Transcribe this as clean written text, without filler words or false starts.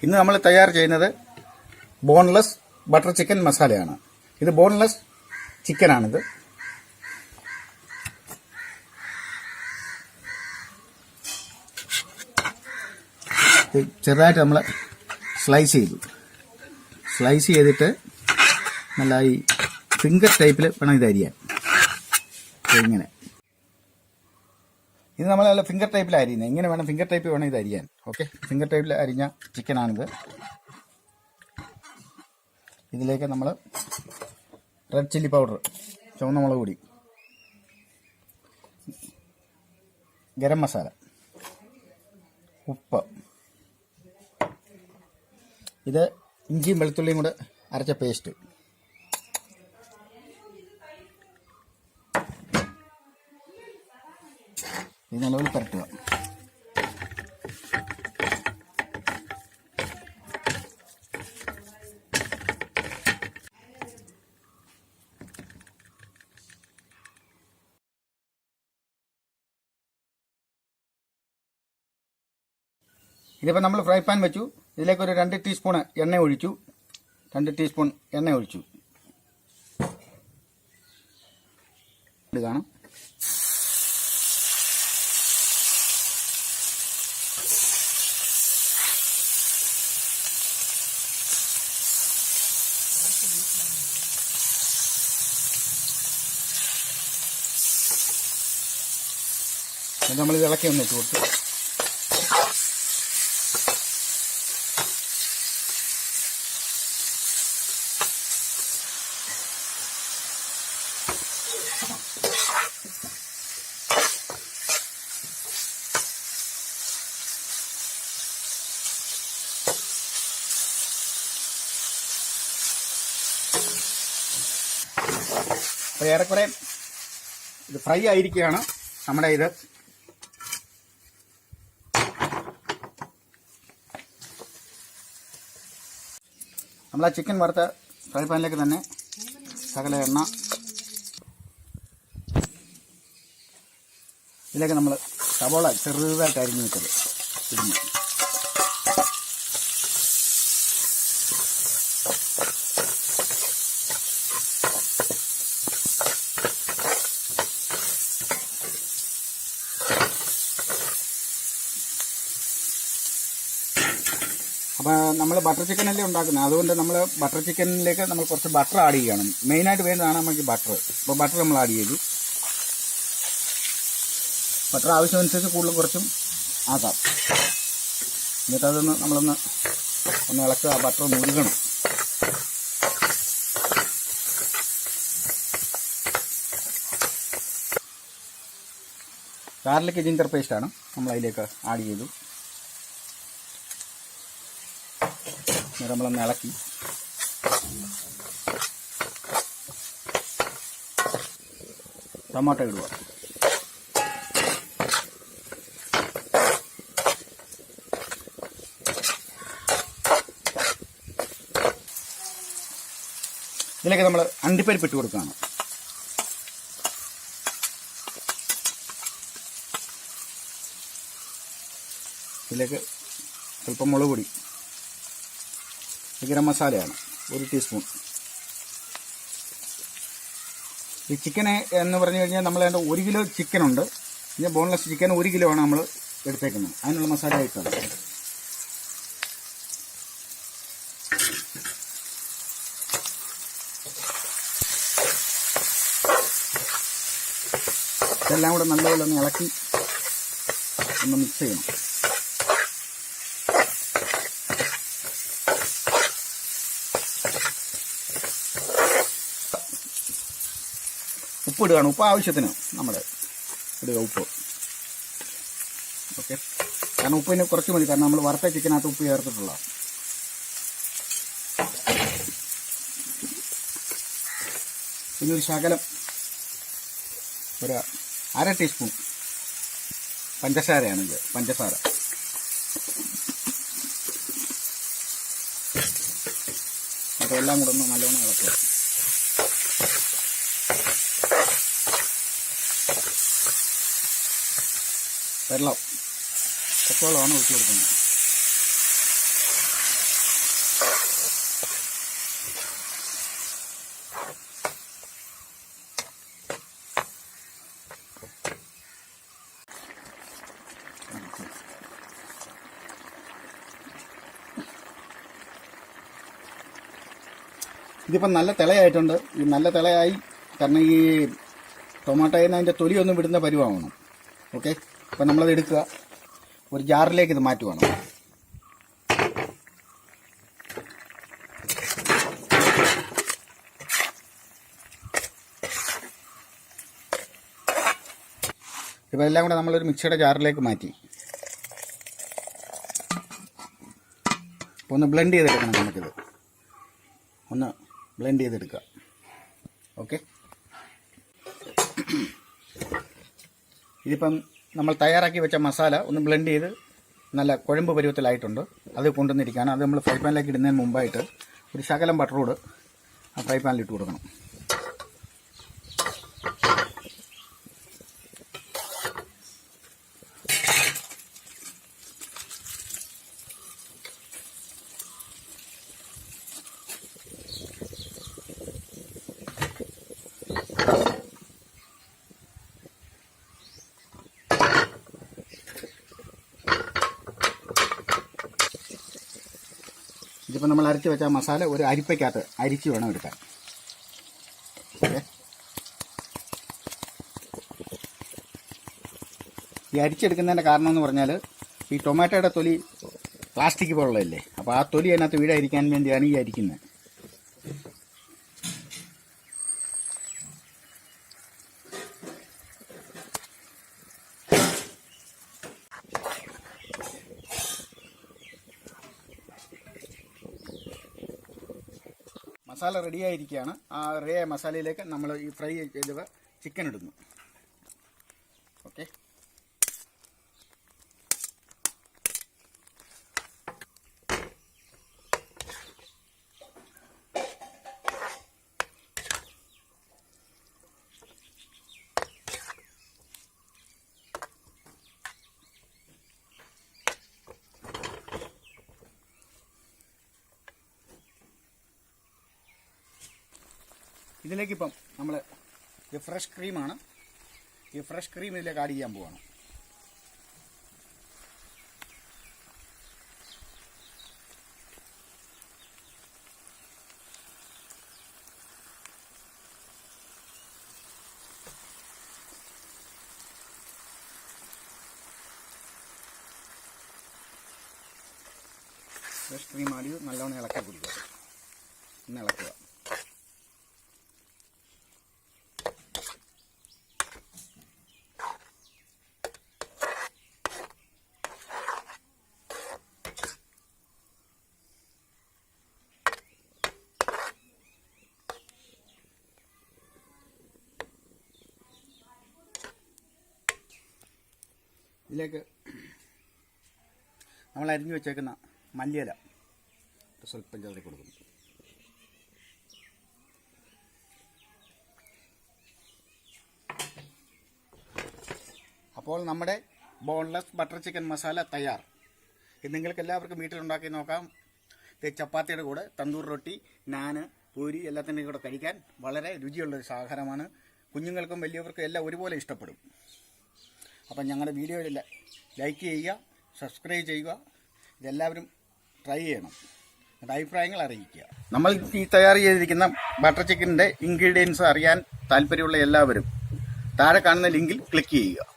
ഇന്ന് നമ്മൾ തയ്യാർ ചെയ്യുന്നത് ബോൺലെസ് ബട്ടർ ചിക്കൻ മസാലയാണ്. ഇത് ബോൺലെസ് ചിക്കനാണിത്. ചെറുതായിട്ട് നമ്മൾ സ്ലൈസ് ചെയ്തിട്ട് നല്ല ഈ ഫിംഗർ ടൈപ്പിൽ വേണം ഇത് അരിയാൻ. ഇങ്ങനെ ഇത് നമ്മൾ നല്ല ഫിംഗർ ടൈപ്പിൽ അരിയുന്നത്. ഇങ്ങനെ വേണം, ഫിംഗർ ടൈപ്പിൽ വേണം ഇത് അരിയാൻ. ഓക്കെ, ഫിംഗർ ടൈപ്പിൽ അരിഞ്ഞ ചിക്കനാണിത്. ഇതിലേക്ക് നമ്മൾ റെഡ് ചില്ലി പൗഡർ, ചുവന്ന മുളക് പൊടി, ഗരം മസാല, ഉപ്പ്, ഇത് ഇഞ്ചിയും വെളുത്തുള്ളിയും കൂടെ അരച്ച പേസ്റ്റ്, ഇത് നല്ലപോലെ പരട്ടുക. ഇതിപ്പോൾ നമ്മൾ ഫ്രൈ പാൻ വെച്ചു. ഇതിലേക്ക് ഒരു 2 ടീസ്പൂൺ എണ്ണ ഒഴിച്ചു. 2 ടീസ്പൂൺ എണ്ണ ഒഴിച്ചു. ഇത് കാണാം. നമ്മളിത് ഇളക്കി ഒന്ന് ഇട്ട് കൊടുത്തു. അപ്പോൾ ഏറെക്കുറെ ഇത് ഫ്രൈ ആയിരിക്കുകയാണ് നമ്മുടെ ഇത്. നമ്മൾ ആ ചിക്കൻ വറുത്ത ഫ്രൈ പാനിലേക്ക് തന്നെ ശകല എണ്ണ, ഇതിലേക്ക് നമ്മൾ സവോള ചെറുതായിട്ട് അരിഞ്ഞു വെച്ചത് ഇടുന്നു. അപ്പോൾ നമ്മൾ ബട്ടർ ചിക്കനല്ലേ ഉണ്ടാക്കുന്നത്, അതുകൊണ്ട് നമ്മൾ ബട്ടർ ചിക്കനിലേക്ക് നമ്മൾ കുറച്ച് ബട്ടർ ആഡ് ചെയ്യുകയാണ്. മെയിനായിട്ട് വേണ്ടതാണ് നമുക്ക് ബട്ടർ. അപ്പോൾ ബട്ടർ നമ്മൾ ആഡ് ചെയ്തു. ബട്ടർ ആവശ്യമനുസരിച്ച് കൂടുതൽ കുറച്ചും ആക്കാം. എന്നിട്ട് അതൊന്ന് നമ്മളൊന്ന് ഇളക്കുക. ആ ബട്ടർ ഒന്ന് ഉരുകണം. ഗാർലിക് ജിഞ്ചർ പേസ്റ്റാണ് നമ്മൾ അതിലേക്ക് ആഡ് ചെയ്തു. നമ്മളൊന്ന് ഇളക്കി ടൊമാറ്റോ ഇടുക. ഇതിലേക്ക് നമ്മൾ അണ്ടിപ്പരിപ്പ് ഇട്ട് കൊടുക്കുകയാണ്. ഇതിലേക്ക് സ്വല്പം മുളക് പൊടി, ഗരം മസാലയാണ് 1 ടീസ്പൂൺ. ഈ ചിക്കന് എന്ന് പറഞ്ഞു കഴിഞ്ഞാൽ നമ്മൾ 1 കിലോ ചിക്കനുണ്ട്. പിന്നെ ബോൺലെസ് ചിക്കൻ 1 കിലോ ആണ് നമ്മൾ എടുത്തേക്കുന്നത്. അതിനുള്ള മസാല ആയിട്ടാണ്. ഇതെല്ലാം കൂടെ നല്ലപോലെ ഒന്ന് ഇളക്കി ഒന്ന് മിക്സ് ചെയ്യണം. ഉപ്പ് ഇടുകയാണ്. ഉപ്പ് ആവശ്യത്തിന് നമ്മൾ ഇടുക, ഉപ്പ്. ഓക്കെ, കാരണം ഉപ്പിന് കുറച്ച് മതി, കാരണം നമ്മൾ വറുത്ത ചിക്കനകത്ത് ഉപ്പ് ചേർത്തിട്ടുള്ള. പിന്നെ ഒരു ശകലം ഒരു 1/2 ടീസ്പൂൺ പഞ്ചസാരയാണ്. ഇത് പഞ്ചസാര. അതെല്ലാം കൂടെ ഒന്ന് നല്ലോണം ഇളക്കുക. വെള്ളം, പച്ചവെള്ളമാണ് ഒഴിച്ചു കൊടുക്കുന്നത്. ഇതിപ്പം നല്ല തിളയായിട്ടുണ്ട്. ഈ നല്ല തിളയായി കാരണം ഈ ടൊമാറ്റോയിൽ നിന്ന് അതിൻ്റെ തൊലിയൊന്നും വിടുന്ന പരുവാവണം. ഓക്കെ, അപ്പം നമ്മളത് എടുക്കുക, ഒരു ജാറിലേക്ക് ഇത് മാറ്റുവാണ്. ഇപ്പം എല്ലാം കൂടെ നമ്മളൊരു മിക്സിയുടെ ജാറിലേക്ക് മാറ്റി ഒന്ന് ബ്ലെൻഡ് ചെയ്തെടുക്കണം. നമുക്കിത് ഒന്ന് ബ്ലെൻഡ് ചെയ്തെടുക്കുക. ഓക്കെ, ഇതിപ്പം നമ്മൾ തയ്യാറാക്കി വെച്ച മസാല ഒന്ന് ബ്ലെൻഡ് ചെയ്ത് നല്ല കുഴമ്പ് പരുവത്തിലായിട്ടുണ്ട്. അത് കൊണ്ടുവന്നിരിക്കുകയാണ്. അത് നമ്മൾ ഫ്രൈ പാനിലേക്ക് ഇടുന്നതിന് മുമ്പായിട്ട് ഒരു ശകലം ബട്ടറോട് ആ ഫ്രൈ പാനിൽ ഇട്ട് കൊടുക്കണം. ഇതിപ്പോൾ നമ്മൾ അരച്ച് വെച്ച മസാല ഒരു അരിപ്പയ്ക്കകത്ത് അരിച്ച് വേണം എടുക്കാൻ. ഓക്കെ, ഈ അരിച്ചെടുക്കുന്നതിൻ്റെ കാരണം എന്ന് പറഞ്ഞാൽ ഈ ടൊമാറ്റോയുടെ തൊലി പ്ലാസ്റ്റിക് പോലുള്ളതല്ലേ, അപ്പോൾ ആ തൊലി അതിനകത്ത് വീഴാതിരിക്കാൻ വേണ്ടിയാണ് ഈ അരിക്കുന്നത്. മസാല റെഡിയായിരിക്കുകയാണ്. ആ റെഡിയായ മസാലയിലേക്ക് നമ്മൾ ഈ ഫ്രൈ ചെയ്ത ചിക്കൻ ഇടുന്നു. ഓക്കെ, ഇതിലേക്കിപ്പം നമ്മൾ ഈ ഫ്രഷ് ക്രീമാണ്, ഈ ഫ്രഷ് ക്രീം ഇതിലേക്ക് ആഡ് ചെയ്യാൻ പോവാണ്. ഫ്രഷ് ക്രീം ആഡ് ചെയ്ത് നല്ലോണം ഇളക്കി കുടിക്കുക. ഒന്ന് ഇളക്കുക. ഇതിലേക്ക് നമ്മൾ അരിഞ്ഞു വെച്ചേക്കുന്ന മല്ലിയില സ്വല്പം ചേർത്ത് കൊടുക്കുന്നു. അപ്പോൾ നമ്മുടെ ബോൺലെസ് ബട്ടർ ചിക്കൻ മസാല തയ്യാർ. ഇത് നിങ്ങൾക്ക് എല്ലാവർക്കും വീട്ടിലുണ്ടാക്കി നോക്കാം. ചപ്പാത്തിയുടെ കൂടെ, തന്തൂർ റൊട്ടി, നാന്, പൂരി എല്ലാത്തിൻ്റെയും കൂടെ കഴിക്കാൻ വളരെ രുചിയുള്ളൊരു ആഹാരമാണ്. കുഞ്ഞുങ്ങൾക്കും വലിയവർക്കും എല്ലാം ഒരുപോലെ ഇഷ്ടപ്പെടും. അപ്പം ഞങ്ങളുടെ വീഡിയോ ലൈക്ക് ചെയ്യുക, സബ്സ്ക്രൈബ് ചെയ്യുക. ഇതെല്ലാവരും ട്രൈ ചെയ്യണം, എന്നിട്ട് അഭിപ്രായങ്ങൾ അറിയിക്കുക. നമ്മൾ ഈ തയ്യാർ ചെയ്തിരിക്കുന്ന ബട്ടർ ചിക്കൻ്റെ ഇൻഗ്രീഡിയൻസ് അറിയാൻ താല്പര്യമുള്ള എല്ലാവരും താഴെ കാണുന്ന ലിങ്കിൽ ക്ലിക്ക് ചെയ്യുക.